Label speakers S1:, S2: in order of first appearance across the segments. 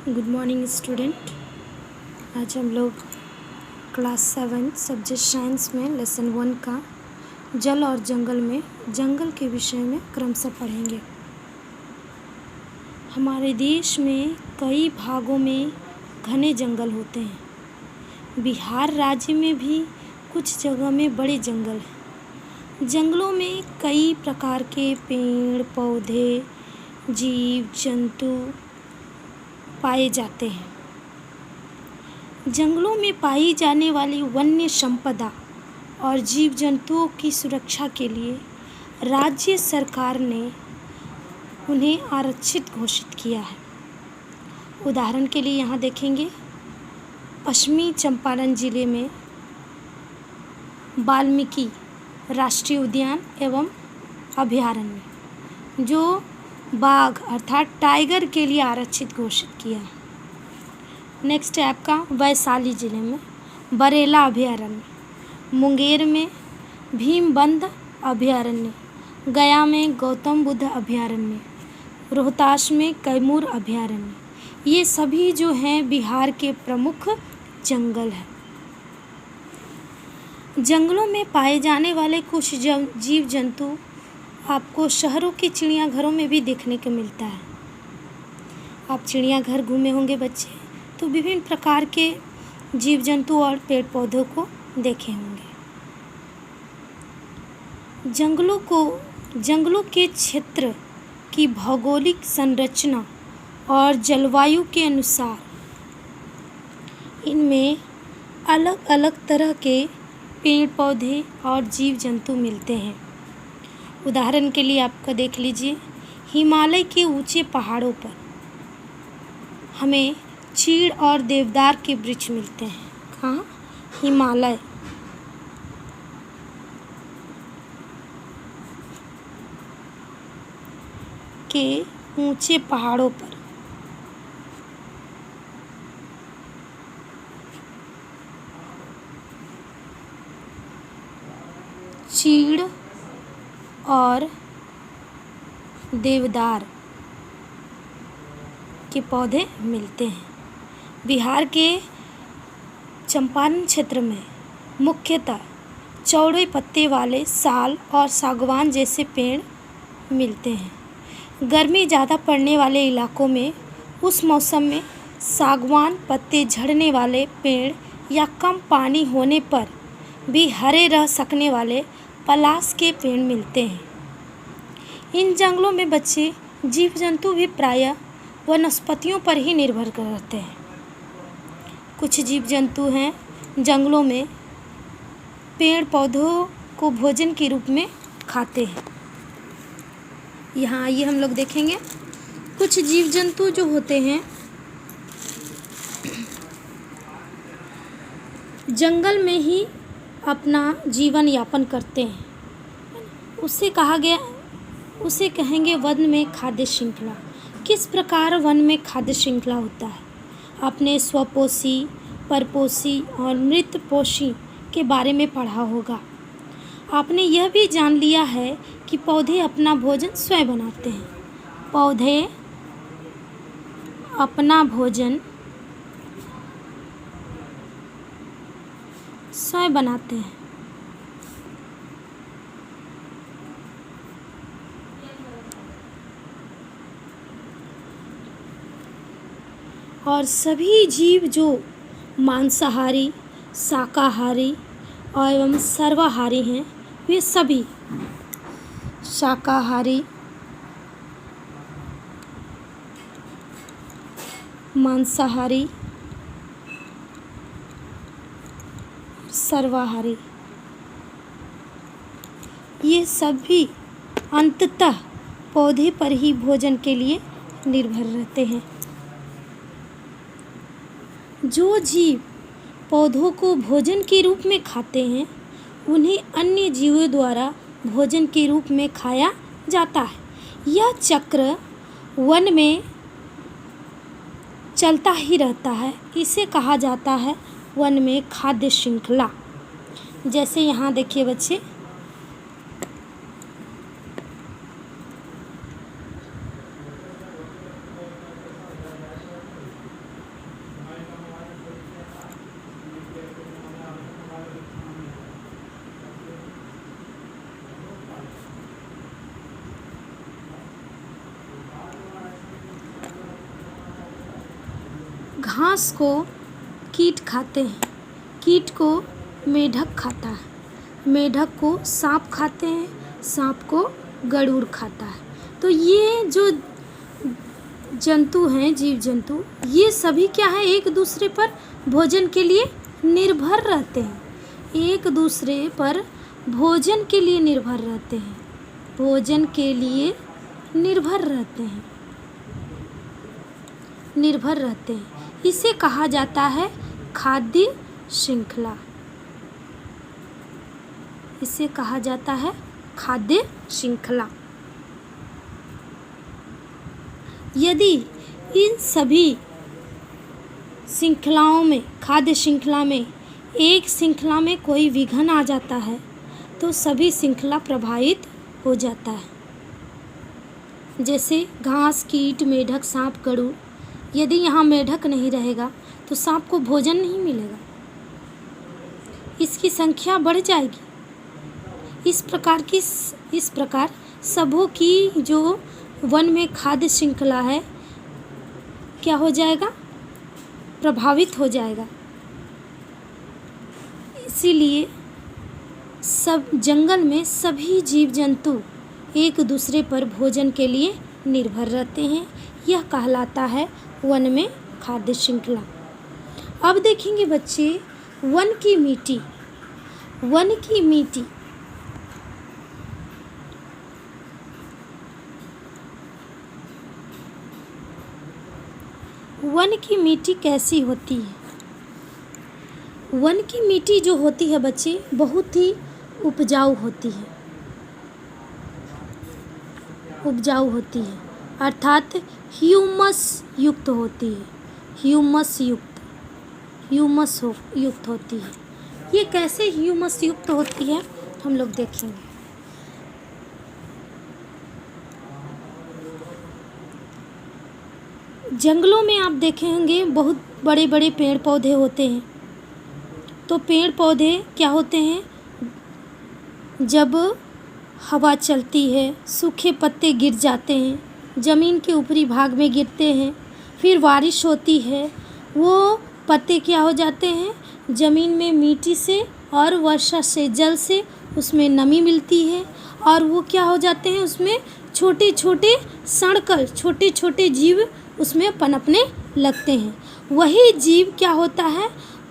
S1: Good morning student. आज हम लोग क्लास 7 सब्जेक्ट साइंस में लेसन 1 का जल और जंगल में जंगल के विषय में क्रमशः पढ़ेंगे। हमारे देश में कई भागों में घने जंगल होते हैं। बिहार राज्य में भी कुछ जगह में बड़े जंगल हैं। जंगलों में कई प्रकार के पेड़ पौधे जीव जंतु पाए जाते हैं। जंगलों में पाई जाने वाली वन्य संपदा और जीव जंतुओं की सुरक्षा के लिए राज्य सरकार ने उन्हें आरक्षित घोषित किया है। उदाहरण के लिए यहाँ देखेंगे, पश्चिमी चंपारण जिले में वाल्मीकि राष्ट्रीय उद्यान एवं अभयारण्य जो बाघ अर्थात टाइगर के लिए आरक्षित घोषित किया है। नेक्स्ट है आपका वैशाली जिले में बरेला अभयारण्य, मुंगेर में भीमबंध अभयारण्य, गया में गौतम बुद्ध अभयारण्य, रोहतास में कैमूर अभयारण्य, ये सभी जो हैं बिहार के प्रमुख जंगल हैं। जंगलों में पाए जाने वाले कुछ जीव जंतु आपको शहरों के चिड़ियाघरों में भी देखने को मिलता है। आप चिड़ियाघर घूमे होंगे बच्चे, तो विभिन्न प्रकार के जीव जंतु और पेड़ पौधों को देखे होंगे। जंगलों के क्षेत्र की भौगोलिक संरचना और जलवायु के अनुसार इनमें अलग अलग तरह के पेड़ पौधे और जीव जंतु मिलते हैं। उदाहरण के लिए आपका देख लीजिए, हिमालय के ऊंचे पहाड़ों पर हमें चीड़ और देवदार के वृक्ष मिलते हैं। कहाँ? हिमालय के ऊंचे पहाड़ों पर चीड़ और देवदार के पौधे मिलते हैं। बिहार के चंपारण क्षेत्र में मुख्यतः चौड़े पत्ते वाले साल और सागवान जैसे पेड़ मिलते हैं। गर्मी ज़्यादा पड़ने वाले इलाकों में उस मौसम में सागवान पत्ते झड़ने वाले पेड़ या कम पानी होने पर भी हरे रह सकने वाले पलाश के पेड़ मिलते हैं। इन जंगलों में बच्चे जीव जंतु भी प्रायः वनस्पतियों पर ही निर्भर करते हैं। कुछ जीव जंतु हैं जंगलों में पेड़ पौधों को भोजन के रूप में खाते हैं। यहाँ आइए हम लोग देखेंगे, कुछ जीव जंतु जो होते हैं जंगल में ही अपना जीवन यापन करते हैं। उसे कहेंगे वन में खाद्य श्रृंखला। किस प्रकार वन में खाद्य श्रृंखला होता है? आपने स्वपोषी, परपोषी और मृतपोषी के बारे में पढ़ा होगा। आपने यह भी जान लिया है कि पौधे अपना भोजन स्वयं बनाते हैं। पौधे अपना भोजन स्वयं बनाते हैं। और सभी जीव जो मांसाहारी, शाकाहारी एवं सर्वाहारी हैं, वे सभी शाकाहारी, मांसाहारी, सर्वाहारी, ये सभी अंततः पौधे पर ही भोजन के लिए निर्भर रहते हैं। जो जीव पौधों को भोजन के रूप में खाते हैं, उन्हें अन्य जीवों द्वारा भोजन के रूप में खाया जाता है। यह चक्र वन में चलता ही रहता है। इसे कहा जाता है वन में खाद्य श्रृंखला। जैसे यहाँ देखिए बच्चे, घास को कीट खाते हैं, कीट को मेढक खाता है, मेढक को सांप खाते हैं, सांप को गरुड़ खाता है। तो ये जो जंतु हैं, जीव जंतु, ये सभी क्या है, एक दूसरे पर भोजन के लिए निर्भर रहते हैं, एक दूसरे पर भोजन के लिए निर्भर रहते हैं, भोजन के लिए निर्भर रहते हैं, निर्भर रहते हैं। इसे कहा जाता है खाद्य श्रृंखला, इसे कहा जाता है खाद्य श्रृंखला। यदि इन सभी श्रृंखलाओं में, खाद्य श्रृंखला में, एक श्रृंखला में कोई विघ्न आ जाता है तो सभी श्रृंखला प्रभावित हो जाता है। जैसे घास, कीट, मेढक, सांप, गरुड़, यदि यहाँ मेढक नहीं रहेगा तो सांप को भोजन नहीं मिलेगा, इसकी संख्या बढ़ जाएगी। इस प्रकार सबों की जो वन में खाद्य श्रृंखला है क्या हो जाएगा, प्रभावित हो जाएगा। इसीलिए सब जंगल में सभी जीव जंतु एक दूसरे पर भोजन के लिए निर्भर रहते हैं। यह कहलाता है वन में खाद्य श्रृंखला। अब देखेंगे बच्चे वन की मिट्टी। वन की मिट्टी वन की मिट्टी कैसी होती है? वन की मिट्टी जो होती है बच्चे बहुत ही उपजाऊ होती है, उपजाऊ होती है, अर्थात ह्यूमस युक्त होती है, ह्यूमस युक्त होती है। ये कैसे ह्यूमस युक्त होती है हम लोग देखेंगे। जंगलों में आप देखेंगे बहुत बड़े बड़े पेड़ पौधे होते हैं। तो पेड़ पौधे क्या होते हैं, जब हवा चलती है सूखे पत्ते गिर जाते हैं, ज़मीन के ऊपरी भाग में गिरते हैं, फिर बारिश होती है, वो पत्ते क्या हो जाते हैं, ज़मीन में मिट्टी से और वर्षा से, जल से उसमें नमी मिलती है और वो क्या हो जाते हैं, उसमें छोटे छोटे सड़कल, छोटे छोटे जीव उसमें पनपने लगते हैं। वही जीव क्या होता है,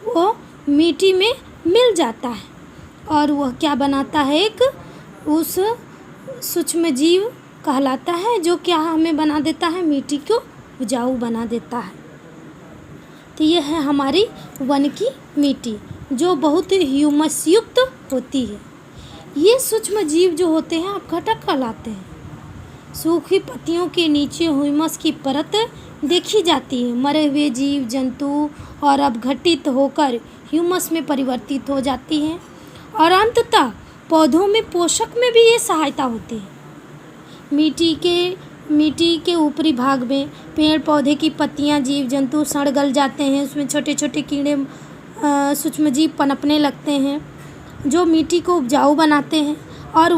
S1: वो मिट्टी में मिल जाता है और वह क्या बनाता है, एक उस सूक्ष्म जीव कहलाता है जो क्या हमें बना देता है, मिट्टी को उपजाऊ बना देता है। तो यह है हमारी वन की मिट्टी जो बहुत ह्यूमस युक्त होती है। ये सूक्ष्म जीव जो होते हैं अपघटक कहलाते हैं। सूखी पत्तियों के नीचे ह्यूमस की परत देखी जाती है। मरे हुए जीव जंतु और अपघटित होकर ह्यूमस में परिवर्तित हो जाती हैं और अंततः पौधों में पोषक में भी ये सहायता होती है। मिट्टी के ऊपरी भाग में पेड़ पौधे की पत्तियां, जीव जंतु सड़ गल जाते हैं, उसमें छोटे छोटे कीड़े सूक्ष्म जीव पनपने लगते हैं जो मिट्टी को उपजाऊ बनाते हैं और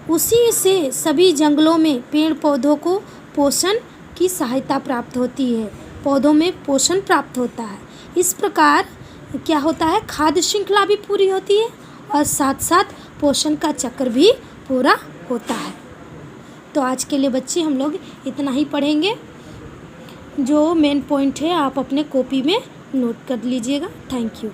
S1: उसी से सभी जंगलों में पेड़ पौधों को पोषण की सहायता प्राप्त होती है, पौधों में पोषण प्राप्त होता है। इस प्रकार क्या होता है, खाद्य श्रृंखला भी पूरी होती है और साथ साथ पोषण का चक्र भी पूरा होता है। तो आज के लिए बच्चे हम लोग इतना ही पढ़ेंगे। जो मेन पॉइंट है आप अपने कॉपी में नोट कर लीजिएगा। Thank you.